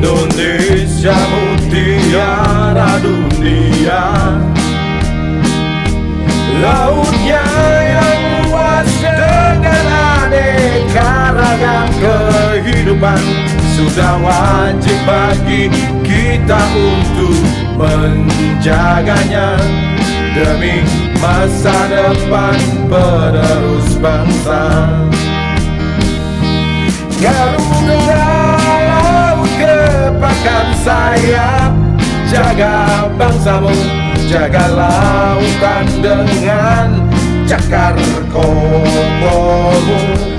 Indonesia mutiara dunia, lautnya yang luas dengan aneka ragam kehidupan. Sudah wajib bagi kita untuk menjaganya demi masa depan penerus bangsa. Garuda laut gepakkan sayap, jaga bangsamu, jaga lautan dengan cakar kokohmu.